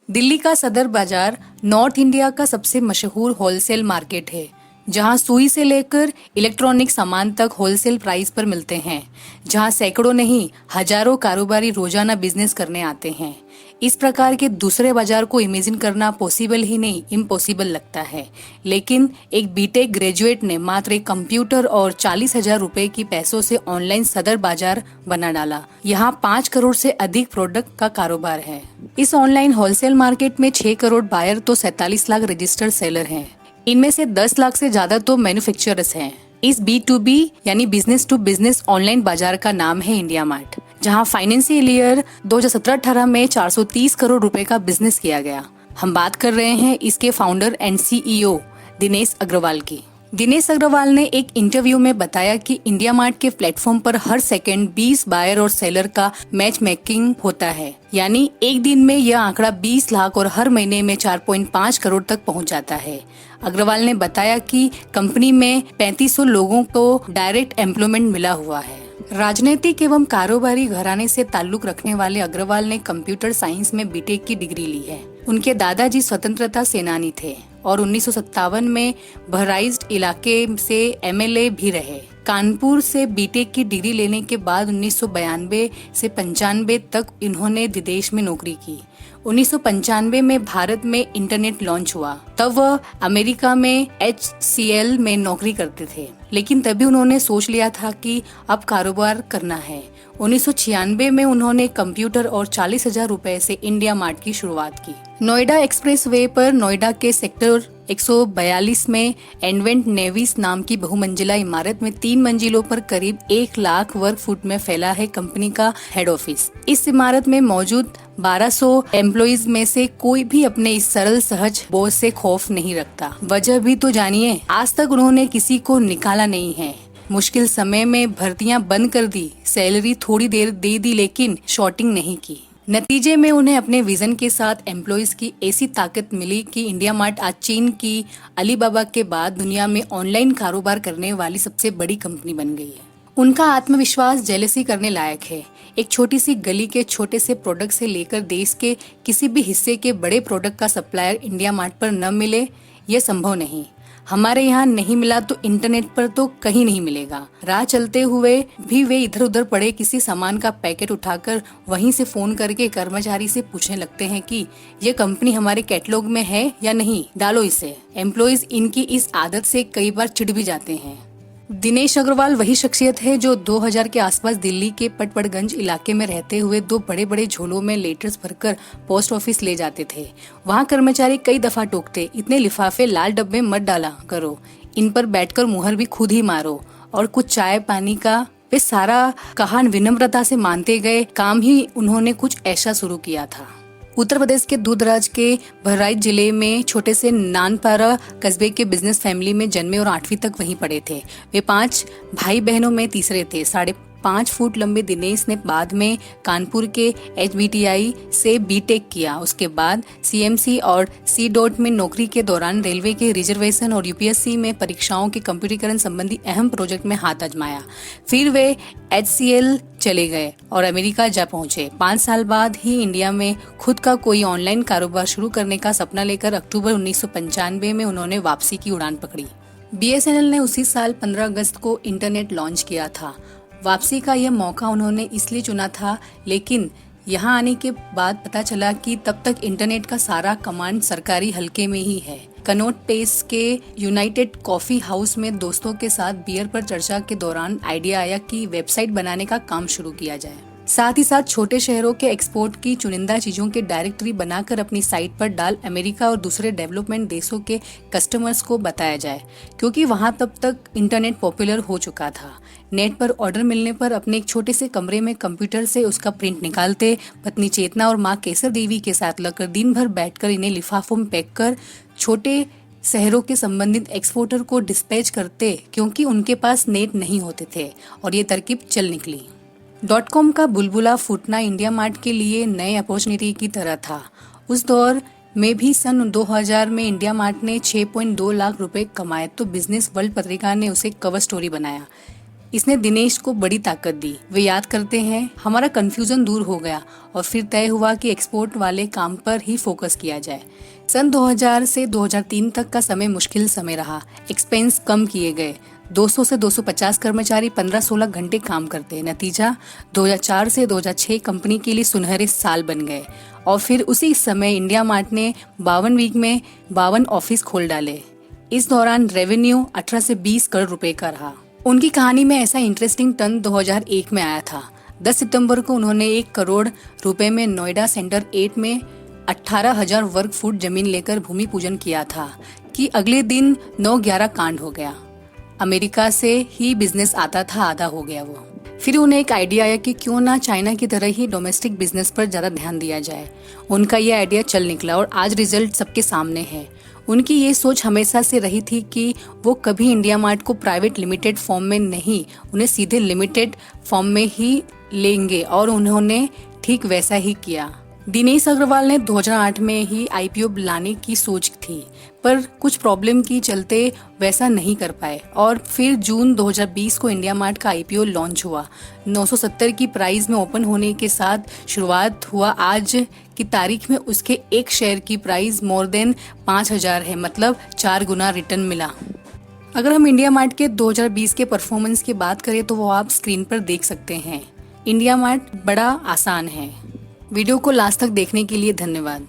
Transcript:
दिल्ली का सदर बाजार नॉर्थ इंडिया का सबसे मशहूर होलसेल मार्केट है, जहां सुई से लेकर इलेक्ट्रॉनिक सामान तक होलसेल प्राइस पर मिलते हैं, जहां सैकड़ों नहीं हजारों कारोबारी रोजाना बिजनेस करने आते हैं। इस प्रकार के दूसरे बाजार को इमेजिन करना पॉसिबल ही नहीं, इम्पॉसिबल लगता है। लेकिन एक बीटेक ग्रेजुएट ने मात्र एक कंप्यूटर और 40,000 रुपए की पैसों से ऑनलाइन सदर बाजार बना डाला। यहाँ 5 करोड़ से अधिक प्रोडक्ट का कारोबार है। इस ऑनलाइन होलसेल मार्केट में 6 करोड़ बायर तो 47 लाख रजिस्टर्ड सेलर हैं। इनमें से 10 लाख से ज्यादा तो मैन्युफैक्चरर्स हैं। इस B2B यानी बिजनेस टू बिजनेस ऑनलाइन बाजार का नाम है इंडिया मार्ट, जहां फाइनेंशियल ईयर 2017-18 में 430 करोड़ रुपए का बिजनेस किया गया। हम बात कर रहे हैं इसके founder and CEO Dinesh Agarwal की। दिनेश अग्रवाल ने एक इंटरव्यू में बताया कि इंडिया मार्ट के प्लेटफॉर्म पर हर सेकंड 20 बायर और सेलर का मैच मेकिंग होता है, यानी एक दिन में यह आंकड़ा 20 लाख और हर महीने में 4.5 करोड़ तक पहुंच जाता है। अग्रवाल ने बताया कि कंपनी में 3500 लोगों को डायरेक्ट एम्प्लॉयमेंट मिला हुआ है। राजनीतिक एवं कारोबारी घराने से ताल्लुक रखने वाले अग्रवाल ने कंप्यूटर साइंस में बीटेक की डिग्री ली है। उनके दादाजी स्वतंत्रता सेनानी थे और 1957 में बहराइच इलाके से MLA भी रहे। कानपुर से बीटेक की डिग्री लेने के बाद 1992 से 95 तक इन्होंने विदेश में नौकरी की। 1995 में भारत में इंटरनेट लॉन्च हुआ, तब वह अमेरिका में HCL में नौकरी करते थे, लेकिन तभी उन्होंने सोच लिया था कि अब कारोबार करना है। 1996 में उन्होंने कंप्यूटर और 40,000 रुपए से इंडिया मार्ट की शुरुआत की। नोएडा एक्सप्रेस वे पर नोएडा के सेक्टर 142 में एडवेंट नेविस नाम की बहुमंजिला इमारत में 3 मंजिलों पर करीब 1 लाख वर्ग फुट में फैला है कंपनी का हेड ऑफिस। इस इमारत में मौजूद 1200 एम्प्लॉइज में से कोई भी अपने इस सरल सहज बॉस से खौफ नहीं रखता। वजह भी तो जानिए। आज तक उन्होंने किसी को निकाला नहीं है। मुश्किल समय में भर्तियां बंद कर दी, सैलरी थोड़ी देर दे दी, लेकिन शॉर्टिंग नहीं की। नतीजे में उन्हें अपने विजन के साथ एम्प्लॉइज की ऐसी ताकत मिली कि इंडिया मार्ट आज चीन की अलीबाबा के बाद दुनिया में ऑनलाइन कारोबार करने वाली सबसे बड़ी कंपनी बन गई है। उनका आत्मविश्वास जेलसी करने लायक है। एक छोटी सी गली के छोटे से प्रोडक्ट से लेकर देश के किसी भी हिस्से के बड़े प्रोडक्ट का सप्लायर इंडिया मार्ट पर न मिले, यह संभव नहीं। हमारे यहाँ नहीं मिला तो इंटरनेट पर तो कहीं नहीं मिलेगा। राह चलते हुए भी वे इधर उधर पड़े किसी सामान का पैकेट उठाकर वहीं से फोन करके कर्मचारी से पूछने लगते हैं कि ये कंपनी हमारे कैटलॉग में है या नहीं, डालो इसे। एम्प्लॉइज इनकी इस आदत से कई बार चिढ़ भी जाते हैं। दिनेश अग्रवाल वही शख्सियत है जो 2000 के आसपास दिल्ली के पटपड़गंज इलाके में रहते हुए 2 बड़े बड़े झोलों में लेटर्स भरकर पोस्ट ऑफिस ले जाते थे। वहाँ कर्मचारी कई दफा टोकते, इतने लिफाफे लाल डब्बे मत डाला करो, इन पर बैठकर मुहर भी खुद ही मारो, और कुछ चाय पानी का वे सारा कहा विनम्रता से मानते गए। काम ही उन्होंने कुछ ऐसा शुरू किया था। उत्तर प्रदेश के दूरदराज के बहराइच जिले में छोटे से नानपारा कस्बे के बिजनेस फैमिली में जन्मे और 8वीं तक वहीं पढ़े थे। वे 5 भाई बहनों में तीसरे थे। 5.5 फुट लंबे दिनेश ने बाद में कानपुर के HBTI से बीटेक किया। उसके बाद CMC और C. में नौकरी के दौरान रेलवे के रिजर्वेशन और UPSC में परीक्षाओं के कंप्यूटरीकरण संबंधी अहम प्रोजेक्ट में हाथ आजमाया। फिर वे HCL चले गए और अमेरिका जा पहुंचे। 5 साल बाद ही इंडिया में खुद का कोई ऑनलाइन कारोबार शुरू करने का सपना लेकर अक्टूबर 1995 में उन्होंने वापसी की उड़ान पकड़ी। BSNL ने उसी साल 15 अगस्त को इंटरनेट लॉन्च किया था। वापसी का यह मौका उन्होंने इसलिए चुना था, लेकिन यहाँ आने के बाद पता चला कि तब तक इंटरनेट का सारा कमांड सरकारी हलके में ही है। कनॉट प्लेस के यूनाइटेड कॉफी हाउस में दोस्तों के साथ बियर पर चर्चा के दौरान आइडिया आया कि वेबसाइट बनाने का काम शुरू किया जाए। साथ ही साथ छोटे शहरों के एक्सपोर्ट की चुनिंदा चीजों के डायरेक्टरी बनाकर अपनी साइट पर डाल अमेरिका और दूसरे डेवलपमेंट देशों के कस्टमर्स को बताया जाए, क्योंकि वहां तब तक इंटरनेट पॉपुलर हो चुका था। नेट पर ऑर्डर मिलने पर अपने एक छोटे से कमरे में कंप्यूटर से उसका प्रिंट निकालते, पत्नी चेतना और माँ केसर देवी के साथ लगकर दिन भर बैठकर इन्हें लिफाफों में पैक कर छोटे शहरों के संबंधित एक्सपोर्टर को डिस्पैच करते, क्योंकि उनके पास नेट नहीं होते थे, और ये तरकीब चल निकली। .com का बुलबुला फूटना इंडिया मार्ट के लिए नए अपॉर्चुनिटी की तरह था। उस दौर में भी सन 2000 में इंडिया मार्ट ने 6.2 लाख रुपए कमाए तो बिजनेस वर्ल्ड पत्रिका ने उसे कवर स्टोरी बनाया। इसने दिनेश को बड़ी ताकत दी। वे याद करते हैं, हमारा कंफ्यूजन दूर हो गया और फिर तय हुआ कि एक्सपोर्ट वाले काम पर ही फोकस किया जाए। सन 2000 से 2003 तक का समय मुश्किल समय रहा। एक्सपेंस कम किए गए। 200 से 250 कर्मचारी 15-16 घंटे काम करते। नतीजा 2004 से 2006 कंपनी के लिए सुनहरे साल बन गए। और फिर उसी समय इंडिया मार्ट ने 52 वीक में 52 ऑफिस खोल डाले। इस दौरान रेवेन्यू 18 से 20 करोड़ रुपए का रहा। उनकी कहानी में ऐसा इंटरेस्टिंग टर्न 2001 में आया था। 10 सितंबर को उन्होंने 1 करोड़ रुपए में नोएडा सेंटर 8 में 18,000 वर्ग फुट जमीन लेकर भूमि पूजन किया था कि अगले दिन 9/11 कांड हो गया। अमेरिका से ही बिजनेस आता था, आधा हो गया वो। फिर उन्हें एक आइडिया आया कि क्यों ना चाइना की तरह ही डोमेस्टिक बिजनेस पर ज्यादा ध्यान दिया जाए। उनका ये आइडिया चल निकला और आज रिजल्ट सबके सामने है। उनकी ये सोच हमेशा से रही थी कि वो कभी इंडिया मार्ट को प्राइवेट लिमिटेड फॉर्म में नहीं, उन्हें सीधे लिमिटेड फॉर्म में ही लेंगे और उन्होंने ठीक वैसा ही किया। दिनेश अग्रवाल ने 2008 में ही आईपीओ लाने की सोच थी, पर कुछ प्रॉब्लम की चलते वैसा नहीं कर पाए और फिर जून 2020 को इंडिया मार्ट का आईपीओ लॉन्च हुआ। 970 की प्राइस में ओपन होने के साथ शुरुआत हुआ। आज की तारीख में उसके एक शेयर की प्राइस मोर देन 5,000 है, मतलब 4 गुना रिटर्न मिला। अगर हम इंडिया मार्ट के 2020 के परफॉर्मेंस की बात करें तो वो आप स्क्रीन पर देख सकते हैं। इंडिया मार्ट बड़ा आसान है। वीडियो को लास्ट तक देखने के लिए धन्यवाद।